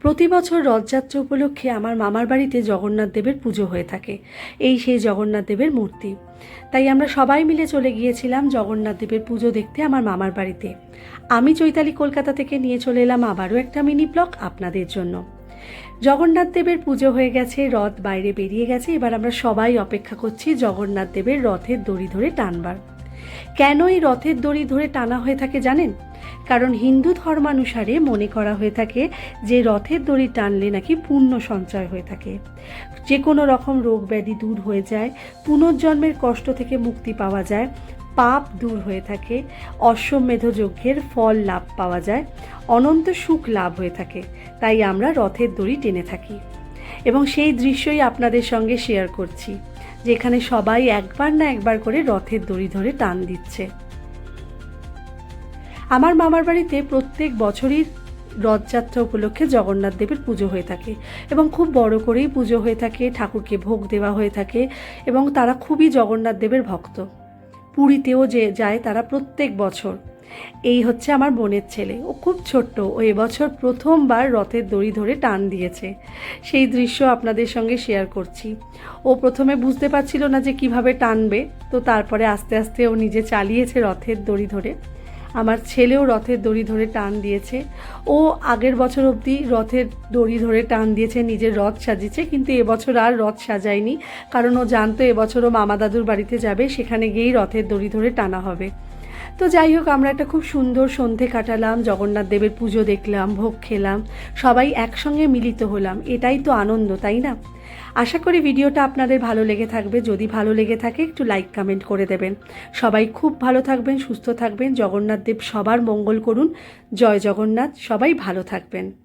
প্রতি বছর রথযাত্রা উপলক্ষে আমার মামার বাড়িতে জগন্নাথ দেবের পুজো হয়ে থাকে। এই সেই জগন্নাথ দেবের মূর্তি। তাই আমরা সবাই মিলে চলে গিয়েছিলাম জগন্নাথ দেবের পুজো দেখতে আমার মামার বাড়িতে। আমি চৈতালি কলকাতা থেকে নিয়ে চলে এলাম আবারও একটা মিনি ব্লগ আপনাদের জন্য। জগন্নাথ দেবের পুজো হয়ে গেছে, রথ বাইরে বেরিয়ে গেছে। এবার আমরা সবাই অপেক্ষা করছি জগন্নাথ দেবের রথের দড়ি ধরে টানবার। কেন এই রথের দড়ি ধরে টানা হয়ে থাকে জানেন? কারণ হিন্দু ধর্মানুসারে মনে করা হয়ে থাকে যে রথের দড়ি টানলে নাকি পুণ্য সঞ্চয় হয়ে থাকে, যে কোনো রকম রোগ ব্যাধি দূর হয়ে যায়, পুনর্জন্মের কষ্ট থেকে মুক্তি পাওয়া যায়, পাপ দূর হয়ে থাকে, অশ্বমেধ যজ্ঞের ফল লাভ পাওয়া যায়, অনন্ত সুখ লাভ হয়ে থাকে। তাই আমরা রথের দড়ি টেনে থাকি এবং সেই দৃশ্যই আপনাদের সঙ্গে শেয়ার করছি, যেখানে সবাই একবার না একবার করে রথের দড়ি ধরে টান দিচ্ছে। আমার মামার বাড়িতে প্রত্যেক বছরই রথযাত্রা উপলক্ষে জগন্নাথ দেবের পুজো হয়ে থাকে এবং খুব বড় করেই পুজো হয়ে থাকে, ঠাকুরকে ভোগ দেওয়া হয়ে থাকে এবং তারা খুবই জগন্নাথ দেবের ভক্ত। পুরীতেও যে যায় তারা প্রত্যেক বছর। এই হচ্ছে আমার বোনের ছেলে, ও খুব ছোট্ট, ও এবছর প্রথমবার রথের দড়ি ধরে টান দিয়েছে। সেই দৃশ্য আপনাদের সঙ্গে শেয়ার করছি। ও প্রথমে বুঝতে পারছিল না যে কিভাবে টানবে, তো তারপরে আস্তে আস্তে ও নিজে চালিয়েছে রথের দড়ি ধরে। আমার ছেলেও রথের দড়ি ধরে টান দিয়েছে। ও আগের বছর অবধি রথের দড়ি ধরে টান দিয়েছে, নিজের রথ সাজিয়েছে, কিন্তু এবছর আর রথ সাজায়নি, কারণ ও জানতো এবছরও মামা দাদুর বাড়িতে যাবে, সেখানে গিয়েই রথের দড়ি ধরে টানা হবে। তো যাই হোক, আমরা একটা খুব সুন্দর সন্ধে কাটালাম, জগন্নাথ দেবের পুজো দেখলাম, ভোগ খেলাম, সবাই একসঙ্গে মিলিত হলাম। এটাই তো আনন্দ, তাই না? আশা করি ভিডিওটা আপনাদের ভালো লেগে থাকবে। যদি ভালো লেগে থাকে একটু লাইক কমেন্ট করে দেবেন। সবাই খুব ভালো থাকবেন, সুস্থ থাকবেন। জগন্নাথ দেব সবার মঙ্গল করুন। জয় জগন্নাথ। সবাই ভালো থাকবেন।